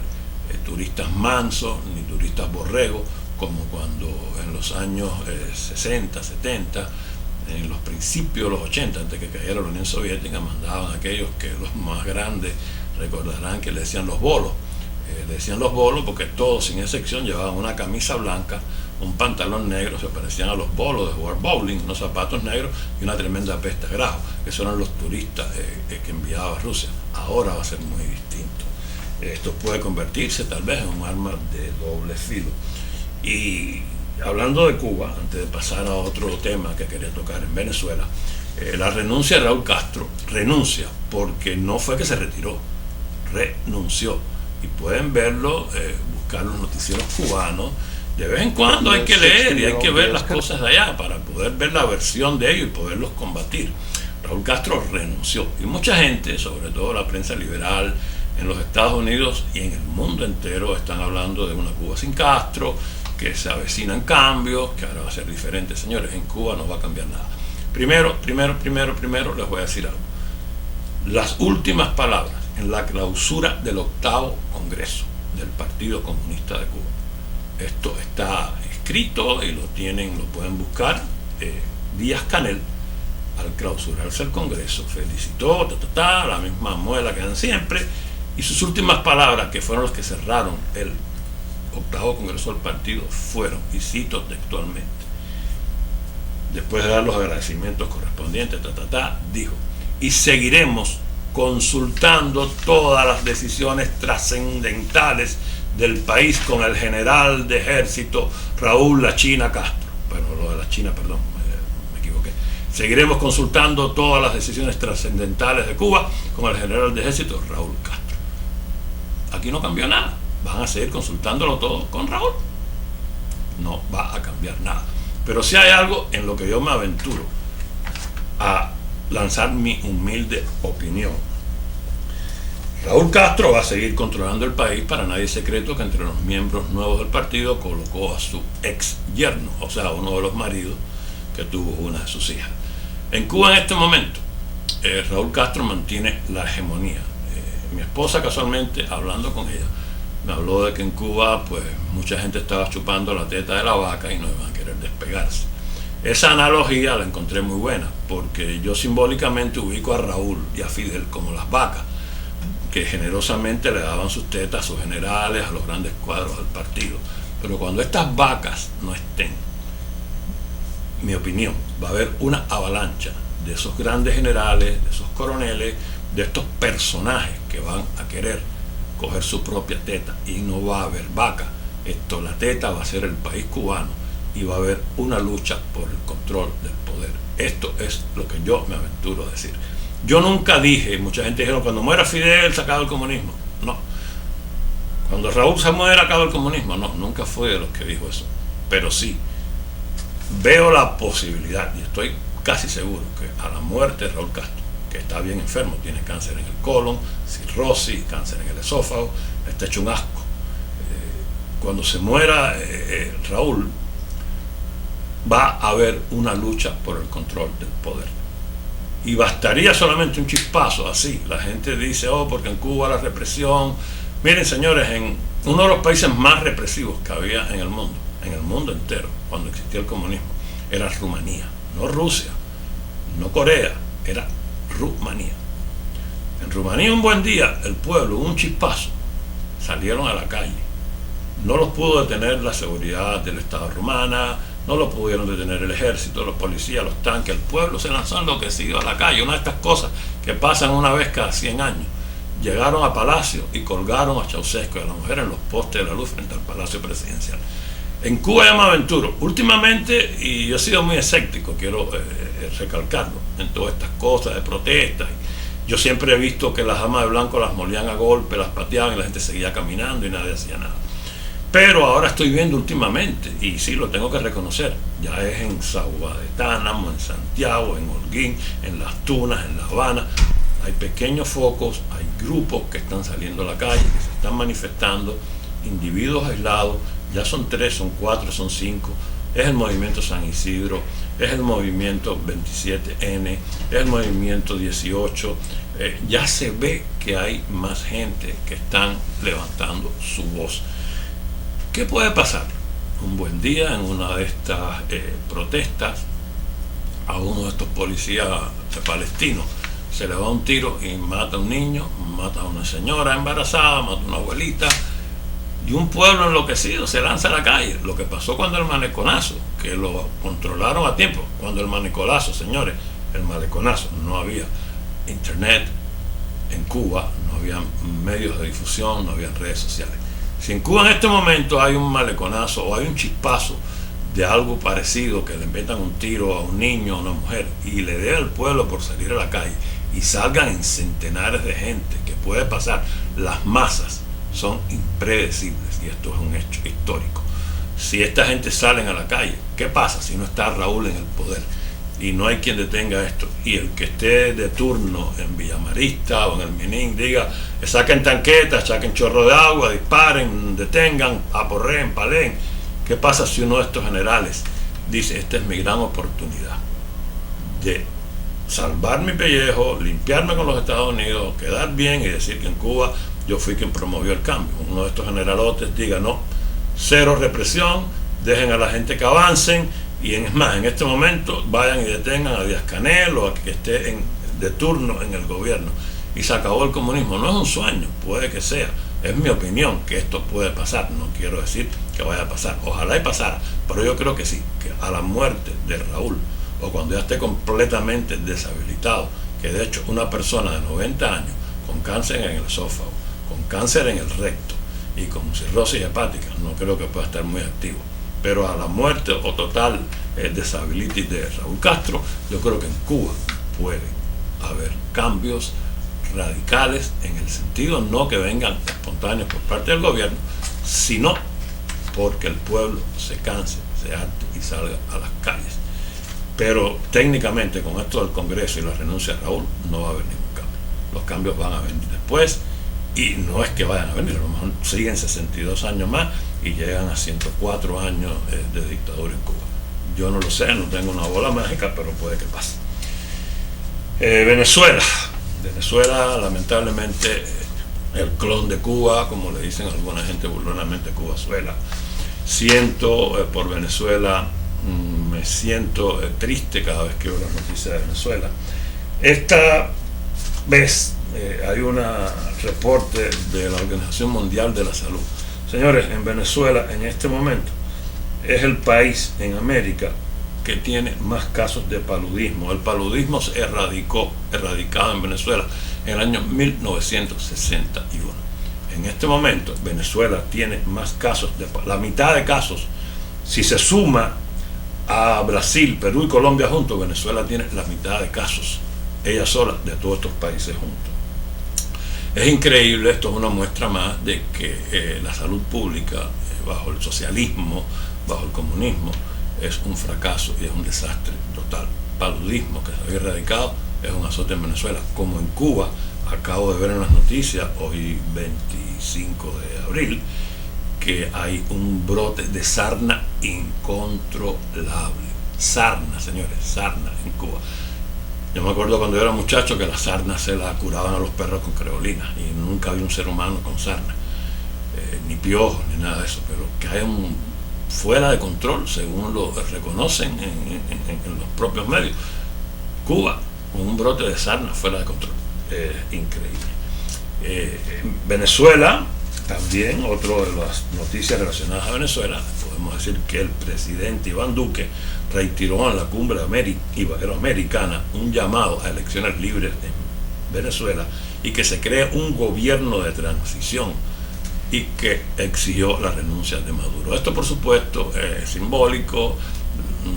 S1: turistas mansos ni turistas borregos, como cuando en los años 60, 70, en los principios de los 80, antes que cayera la Unión Soviética, mandaban a aquellos que los más grandes recordarán que le decían los bolos. Le decían los bolos porque todos, sin excepción, llevaban una camisa blanca, un pantalón negro, se parecían a los bolos de jugar bowling, unos zapatos negros y una tremenda pesta de grajo. Esos eran los turistas que enviaba a Rusia. Ahora va a ser muy distinto. Esto puede convertirse tal vez en un arma de doble filo. Y hablando de Cuba, antes de pasar a otro tema que quería tocar, en Venezuela, la renuncia de Raúl Castro, renuncia porque no fue que se retiró, renunció. Y pueden verlo, buscar los noticieros cubanos. De vez en cuando hay que leer y hay que ver las cosas de allá para poder ver la versión de ellos y poderlos combatir. Raúl Castro renunció y mucha gente, sobre todo la prensa liberal en los Estados Unidos y en el mundo entero, están hablando de una Cuba sin Castro, que se avecinan cambios, que ahora va a ser diferente. Señores, en Cuba no va a cambiar nada. Primero les voy a decir algo. Las últimas palabras en la clausura del 8º Congreso del Partido Comunista de Cuba. Esto está escrito y lo pueden buscar. Díaz-Canel, al clausurarse el Congreso, felicitó, la misma muela que dan siempre, y sus últimas palabras, que fueron las que cerraron el 8º Congreso del partido, fueron, y cito textualmente, después de dar los agradecimientos correspondientes, dijo: y seguiremos consultando todas las decisiones trascendentales del país con el general de ejército Raúl La China Castro. Bueno, lo de La China, perdón, me equivoqué. Seguiremos consultando todas las decisiones trascendentales de Cuba con el general de ejército Raúl Castro. Aquí no cambió nada. Van a seguir consultándolo todo con Raúl. No va a cambiar nada. Pero sí hay algo en lo que yo me aventuro a lanzar mi humilde opinión. Raúl Castro va a seguir controlando el país. Para nadie es secreto que entre los miembros nuevos del partido colocó a su ex yerno, o sea, uno de los maridos que tuvo una de sus hijas. En Cuba en este momento, Raúl Castro mantiene la hegemonía. Mi esposa, casualmente, hablando con ella, me habló de que en Cuba pues mucha gente estaba chupando la teta de la vaca y no iban a querer despegarse. Esa analogía la encontré muy buena, porque yo simbólicamente ubico a Raúl y a Fidel como las vacas, que generosamente le daban sus tetas a sus generales, a los grandes cuadros del partido. Pero cuando estas vacas no estén, mi opinión, va a haber una avalancha de esos grandes generales, de esos coroneles, de estos personajes que van a querer coger su propia teta, y no va a haber vaca. La teta va a ser el país cubano, y va a haber una lucha por el control del poder. Esto es lo que yo me aventuro a decir. Yo nunca dije, mucha gente dijeron, cuando muera Fidel se acaba el comunismo. No. Cuando Raúl se muera acaba el comunismo. No, nunca fui de los que dijo eso. Pero sí, veo la posibilidad, y estoy casi seguro, que a la muerte de Raúl Castro, que está bien enfermo, tiene cáncer en el colon, cirrosis, cáncer en el esófago, está hecho un asco. Cuando se muera Raúl, va a haber una lucha por el control del poder. Y bastaría solamente un chispazo así. La gente dice, oh, porque en Cuba la represión. Miren, señores, en uno de los países más represivos que había en el mundo entero, cuando existía el comunismo, era Rumanía, no Rusia, no Corea, era Rumanía. En Rumanía un buen día, el pueblo, un chispazo, salieron a la calle. No los pudo detener la seguridad del Estado rumana, no lo pudieron detener el ejército, los policías, los tanques. El pueblo se lanzó enloquecido a la calle. Una de estas cosas que pasan una vez cada 100 años. Llegaron a Palacio y colgaron a Ceausescu y a la mujer en los postes de la luz frente al Palacio Presidencial. En Cuba ya me aventuro. Últimamente, y yo he sido muy escéptico, quiero recalcarlo, en todas estas cosas de protestas. Yo siempre he visto que las damas de blanco las molían a golpe, las pateaban y la gente seguía caminando y nadie hacía nada. Pero ahora estoy viendo últimamente, y sí lo tengo que reconocer, ya es en Sahuá de Tánamo, en Santiago, en Holguín, en Las Tunas, en La Habana. Hay pequeños focos, hay grupos que están saliendo a la calle, que se están manifestando, individuos aislados, ya son 3, son 4, son 5. Es el movimiento San Isidro, es el movimiento 27N, es el movimiento 18. Ya se ve que hay más gente que están levantando su voz. ¿Qué puede pasar? Un buen día en una de estas protestas a uno de estos policías palestinos se le va un tiro y mata a un niño, mata a una señora embarazada, mata a una abuelita, y un pueblo enloquecido se lanza a la calle. Lo que pasó cuando el maleconazo, que lo controlaron a tiempo, cuando el maleconazo, señores, el maleconazo, no había internet en Cuba, no había medios de difusión, no había redes sociales. Si en Cuba en este momento hay un maleconazo o hay un chispazo de algo parecido, que le metan un tiro a un niño o a una mujer y le dé al pueblo por salir a la calle y salgan en centenares de gente, que puede pasar, las masas son impredecibles y esto es un hecho histórico. Si esta gente salen a la calle, ¿qué pasa si no está Raúl en el poder? Y no hay quien detenga esto, y el que esté de turno en Villamarista o en el Menín diga, saquen tanquetas, saquen chorro de agua, disparen, detengan, aporreen, paleen. ¿Qué pasa si uno de estos generales dice, esta es mi gran oportunidad de salvar mi pellejo, limpiarme con los Estados Unidos, quedar bien y decir que en Cuba yo fui quien promovió el cambio? Uno de estos generalotes diga, no, cero represión, dejen a la gente que avancen. Y es más, en este momento vayan y detengan a Díaz-Canel o a que esté de turno en el gobierno. Y se acabó el comunismo. No es un sueño, puede que sea. Es mi opinión que esto puede pasar. No quiero decir que vaya a pasar. Ojalá y pasara. Pero yo creo que sí, que a la muerte de Raúl, o cuando ya esté completamente deshabilitado, que de hecho una persona de 90 años, con cáncer en el esófago, con cáncer en el recto y con cirrosis hepática, no creo que pueda estar muy activo. Pero a la muerte o total disability de Raúl Castro, yo creo que en Cuba pueden haber cambios radicales, en el sentido no que vengan espontáneos por parte del gobierno, sino porque el pueblo se canse, se harte y salga a las calles. Pero técnicamente con esto del Congreso y la renuncia de Raúl no va a haber ningún cambio. Los cambios van a venir después, y no es que vayan a venir, a lo mejor siguen 62 años más y llegan a 104 años de dictadura en Cuba. Yo no lo sé, no tengo una bola mágica, pero puede que pase. Venezuela, lamentablemente, el clon de Cuba, como le dicen alguna gente burlonamente, Cubazuela. Siento por Venezuela, me siento triste cada vez que veo las noticias de Venezuela. Esta vez hay un reporte de la Organización Mundial de la Salud. Señores, en Venezuela en este momento es el país en América que tiene más casos de paludismo. El paludismo se erradicado en Venezuela en el año 1961. En este momento Venezuela tiene más casos, la mitad de casos, si se suma a Brasil, Perú y Colombia juntos, Venezuela tiene la mitad de casos, ella sola, de todos estos países juntos. Es increíble, esto es una muestra más de que la salud pública, bajo el socialismo, bajo el comunismo, es un fracaso y es un desastre total. Paludismo, que se había erradicado, es un azote en Venezuela, como en Cuba. Acabo de ver en las noticias, hoy 25 de abril, que hay un brote de sarna incontrolable. Sarna, señores, sarna en Cuba. Yo me acuerdo cuando yo era muchacho que la sarna se la curaban a los perros con creolina y nunca había un ser humano con sarna, ni piojos, ni nada de eso, pero que hay un fuera de control, según lo reconocen en los propios medios. Cuba, un brote de sarna fuera de control. Increíble. Venezuela, también, otro de las noticias relacionadas a Venezuela, podemos decir que el presidente Iván Duque reiteró en la cumbre iberoamericana un llamado a elecciones libres en Venezuela y que se cree un gobierno de transición y que exigió la renuncia de Maduro. Esto, por supuesto, es simbólico,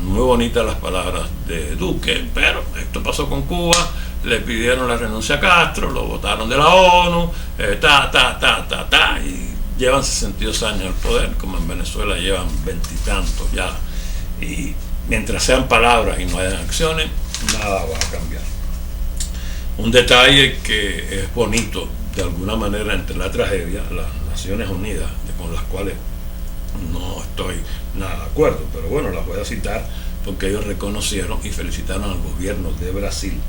S1: muy bonitas las palabras de Duque, pero esto pasó con Cuba, le pidieron la renuncia a Castro, lo votaron de la ONU, y llevan 62 años en el poder, como en Venezuela llevan 20 y tantos ya, y mientras sean palabras y no hayan acciones, nada va a cambiar. Un detalle que es bonito, de alguna manera, entre la tragedia, las Naciones Unidas, con las cuales no estoy nada de acuerdo, pero bueno, las voy a citar porque ellos reconocieron y felicitaron al gobierno de Brasil.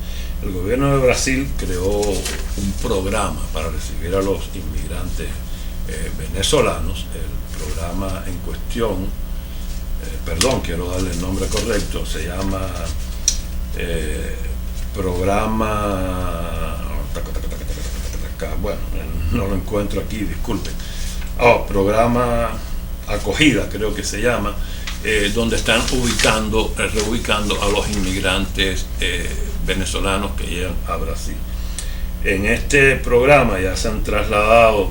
S1: El gobierno de Brasil creó un programa para recibir a los inmigrantes venezolanos. El programa en cuestión, quiero darle el nombre correcto, se llama programa, bueno, no lo encuentro aquí, disculpen. Programa Acogida, creo que se llama, donde están reubicando a los inmigrantes venezolanos que llegan a Brasil. En este programa ya se han trasladado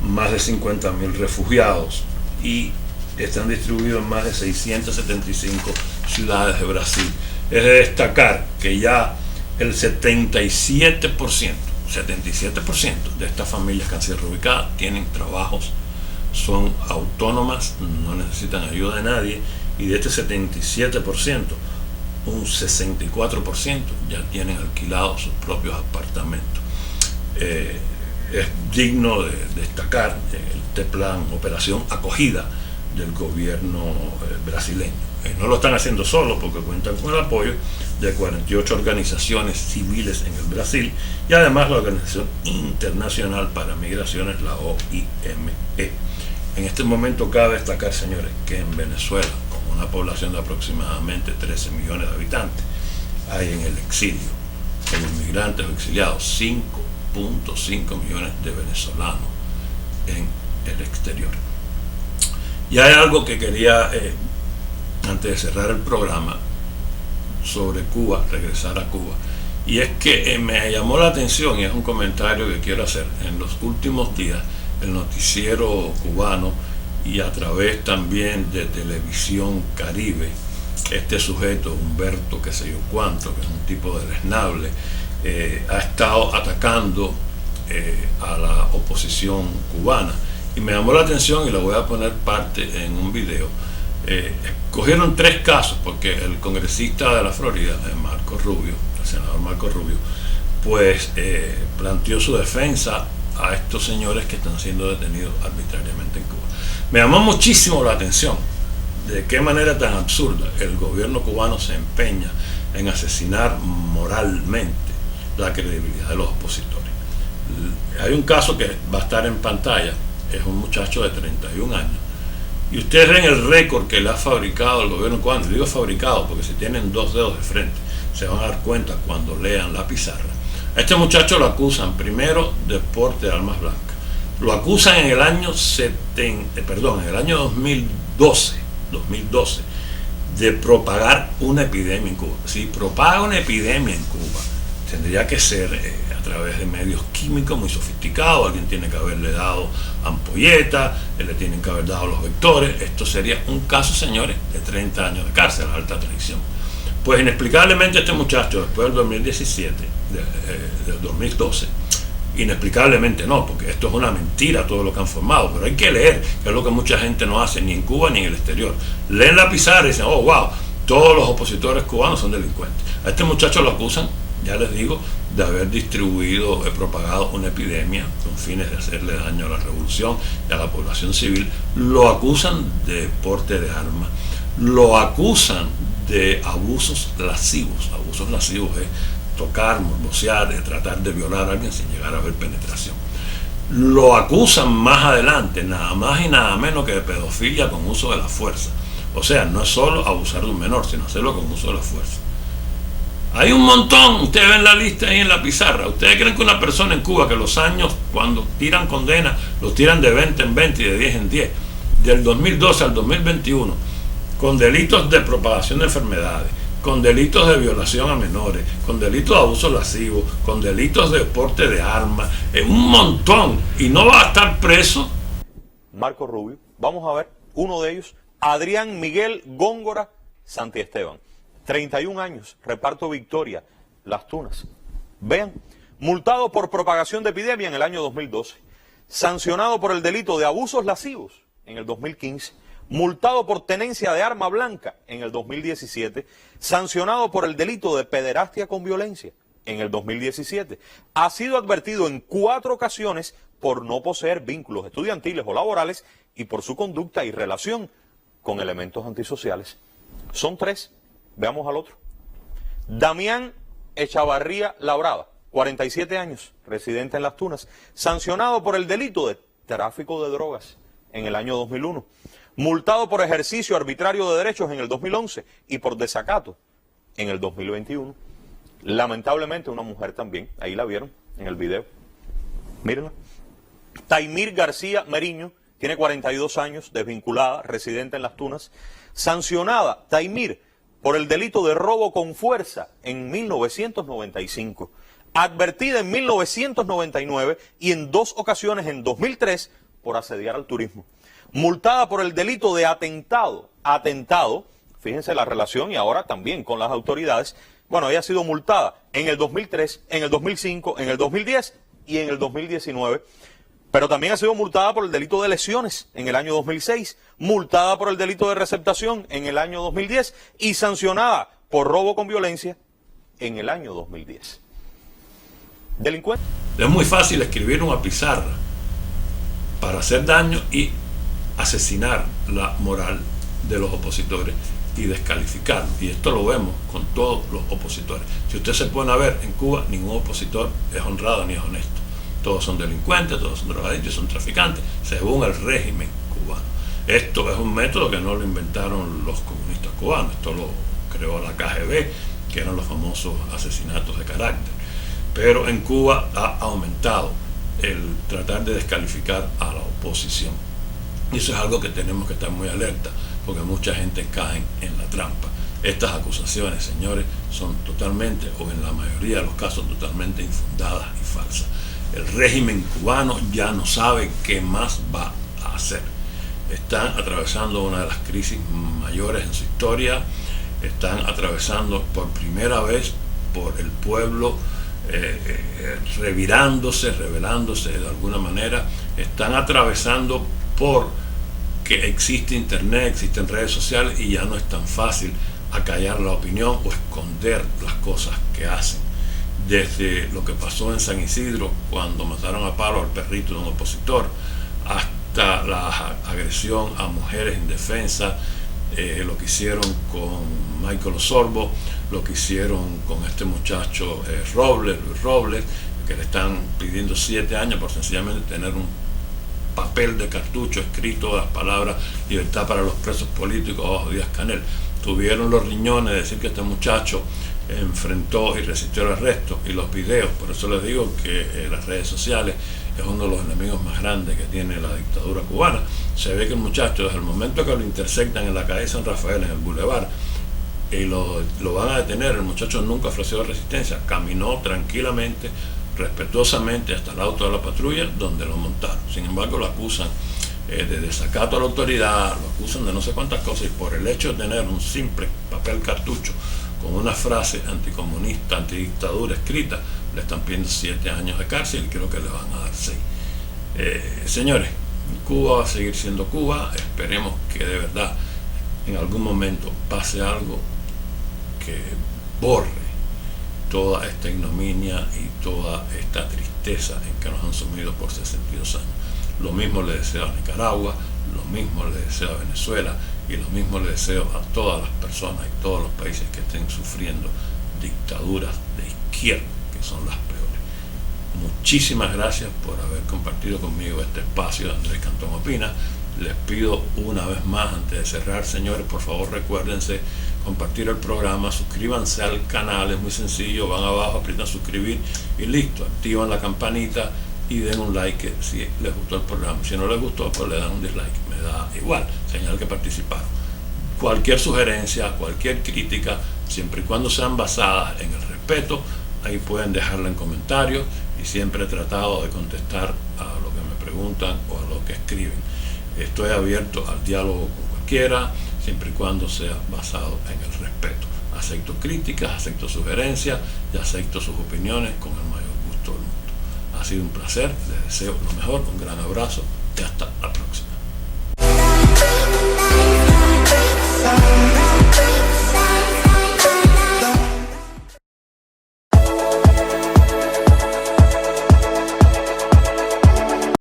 S1: más de 50.000 refugiados y están distribuidos en más de 675 ciudades de Brasil. Es de destacar que ya el 77% de estas familias que han sido reubicadas tienen trabajos, son autónomas, no necesitan ayuda de nadie, y de este 77%, un 64% ya tienen alquilados sus propios apartamentos. Es digno de destacar este plan Operación Acogida del gobierno brasileño. No lo están haciendo solo porque cuentan con el apoyo de 48 organizaciones civiles en el Brasil y además la Organización Internacional para Migraciones, la OIME. En este momento cabe destacar, señores, que en Venezuela, con una población de aproximadamente 13 millones de habitantes, hay en el exilio, como inmigrantes o exiliados, 5.5 millones de venezolanos en el exterior. Y hay algo que quería, antes de cerrar el programa, sobre Cuba, regresar a Cuba, y es que me llamó la atención, y es un comentario que quiero hacer. En los últimos días, el noticiero cubano y a través también de Televisión Caribe, este sujeto, Humberto qué sé yo cuánto, que es un tipo deleznable, ha estado atacando a la oposición cubana, y me llamó la atención y lo voy a poner parte en un video. Cogieron 3 casos porque el congresista de la Florida, Marco Rubio, el senador Marco Rubio, pues planteó su defensa a estos señores que están siendo detenidos arbitrariamente en Cuba. Me llamó muchísimo la atención de qué manera tan absurda el gobierno cubano se empeña en asesinar moralmente la credibilidad de los opositores. Hay un caso que va a estar en pantalla, es un muchacho de 31 años, y ustedes ven el récord que le ha fabricado el gobierno cubano. Digo fabricado porque si tienen 2 dedos de frente se van a dar cuenta cuando lean la pizarra. A este muchacho lo acusan primero de porte de armas blancas. Lo acusan en el año 2012 de propagar una epidemia en Cuba. Si propaga una epidemia en Cuba, tendría que ser a través de medios químicos muy sofisticados. Alguien tiene que haberle dado ampolleta, le tienen que haber dado los vectores. Esto sería un caso, señores, de 30 años de cárcel, alta traición. Pues inexplicablemente este muchacho, después del 2017, del 2012, inexplicablemente no, porque esto es una mentira todo lo que han formado, pero hay que leer, que es lo que mucha gente no hace, ni en Cuba ni en el exterior. Leen la pizarra y dicen, oh wow, todos los opositores cubanos son delincuentes. A este muchacho lo acusan, ya les digo, de haber distribuido, propagado una epidemia con fines de hacerle daño a la revolución y a la población civil. Lo acusan de porte de armas, lo acusan de abusos lascivos. Abusos lascivos es tocar, morbosear, tratar de violar a alguien sin llegar a haber penetración. Lo acusan más adelante, nada más y nada menos que de pedofilia con uso de la fuerza. O sea, no es solo abusar de un menor, sino hacerlo con uso de la fuerza. Hay un montón, ustedes ven la lista ahí en la pizarra. ¿Ustedes creen que una persona en Cuba, que los años, cuando tiran condena, los tiran de 20 en 20 y de 10 en 10, del 2012 al 2021, con delitos de propagación de enfermedades, con delitos de violación a menores, con delitos de abuso lascivo, con delitos de porte de armas, un montón, y no va a estar preso?
S2: Marco Rubio, vamos a ver uno de ellos, Adrián Miguel Góngora Santiesteban, 31 años, reparto Victoria, Las Tunas. Vean, multado por propagación de epidemia en el año 2012, sancionado por el delito de abusos lascivos en el 2015, multado por tenencia de arma blanca en el 2017, sancionado por el delito de pederastia con violencia en el 2017. Ha sido advertido en 4 ocasiones por no poseer vínculos estudiantiles o laborales y por su conducta y relación con elementos antisociales. Son 3. Veamos al otro. Damián Echavarría Labrada, 47 años, residente en Las Tunas, sancionado por el delito de tráfico de drogas en el año 2001. Multado por ejercicio arbitrario de derechos en el 2011 y por desacato en el 2021. Lamentablemente una mujer también, ahí la vieron en el video, mírenla. Taimir García Meriño, tiene 42 años, desvinculada, residente en Las Tunas, sancionada, Taimir, por el delito de robo con fuerza en 1995, advertida en 1999 y en 2 ocasiones en 2003 por asediar al turismo. Multada por el delito de atentado, fíjense la relación y ahora también con las autoridades. Bueno, ella ha sido multada en el 2003, en el 2005, en el 2010 y en el 2019, pero también ha sido multada por el delito de lesiones en el año 2006, multada por el delito de receptación en el año 2010 y sancionada por robo con violencia en el año 2010. Delincuente.
S1: Es muy fácil escribir una pizarra para hacer daño y asesinar la moral de los opositores y descalificarlos. Y esto lo vemos con todos los opositores. Si usted se pone a ver, en Cuba ningún opositor es honrado ni es honesto. Todos son delincuentes, todos son drogadictos, son traficantes, según el régimen cubano. Esto es un método que no lo inventaron los comunistas cubanos, esto lo creó la KGB, que eran los famosos asesinatos de carácter. Pero en Cuba ha aumentado el tratar de descalificar a la oposición. Y eso es algo que tenemos que estar muy alerta, porque mucha gente cae en la trampa. Estas acusaciones, señores, son totalmente, o en la mayoría de los casos, totalmente infundadas y falsas. El régimen cubano ya no sabe qué más va a hacer. Están atravesando una de las crisis mayores en su historia, están atravesando por primera vez por el pueblo rebelándose de alguna manera, están atravesando por que existe internet, existen redes sociales y ya no es tan fácil acallar la opinión o esconder las cosas que hacen. Desde lo que pasó en San Isidro cuando mataron a palo al perrito de un opositor, hasta la agresión a mujeres indefensas, lo que hicieron con Michael Osorbo, lo que hicieron con este muchacho Luis Robles, que le están pidiendo 7 años por sencillamente tener un papel de cartucho escrito las palabras libertad para los presos políticos bajo Díaz-Canel. Tuvieron los riñones de decir que este muchacho enfrentó y resistió el arresto, y los videos. Por eso les digo que las redes sociales es uno de los enemigos más grandes que tiene la dictadura cubana. Se ve que el muchacho, desde el momento que lo interceptan en la calle San Rafael, en el Boulevard, y lo van a detener, el muchacho nunca ofreció resistencia, caminó tranquilamente respetuosamente hasta el auto de la patrulla donde lo montaron. Sin embargo, lo acusan de desacato a la autoridad, lo acusan de no sé cuántas cosas, y por el hecho de tener un simple papel cartucho con una frase anticomunista, antidictadura escrita, le están pidiendo 7 años de cárcel y creo que le van a dar 6. Señores, Cuba va a seguir siendo Cuba. Esperemos que de verdad en algún momento pase algo que borre toda esta ignominia y toda esta tristeza en que nos han sumido por 62 años. Lo mismo le deseo a Nicaragua, lo mismo le deseo a Venezuela y lo mismo le deseo a todas las personas y todos los países que estén sufriendo dictaduras de izquierda, que son las peores. Muchísimas gracias por haber compartido conmigo este espacio de Andrés Cantón Opina. Les pido una vez más, antes de cerrar, señores, por favor recuérdense compartir el programa, suscríbanse al canal, es muy sencillo, van abajo, aprietan suscribir y listo, activan la campanita y den un like si les gustó el programa. Si no les gustó, pues le dan un dislike, me da igual, señal que participaron. Cualquier sugerencia, cualquier crítica, siempre y cuando sean basadas en el respeto, ahí pueden dejarla en comentarios, y siempre he tratado de contestar a lo que me preguntan o a lo que escriben. Estoy abierto al diálogo con cualquiera, siempre y cuando sea basado en el respeto. Acepto críticas, acepto sugerencias y acepto sus opiniones con el mayor gusto del mundo. Ha sido un placer, les deseo lo mejor, un gran abrazo y hasta la próxima.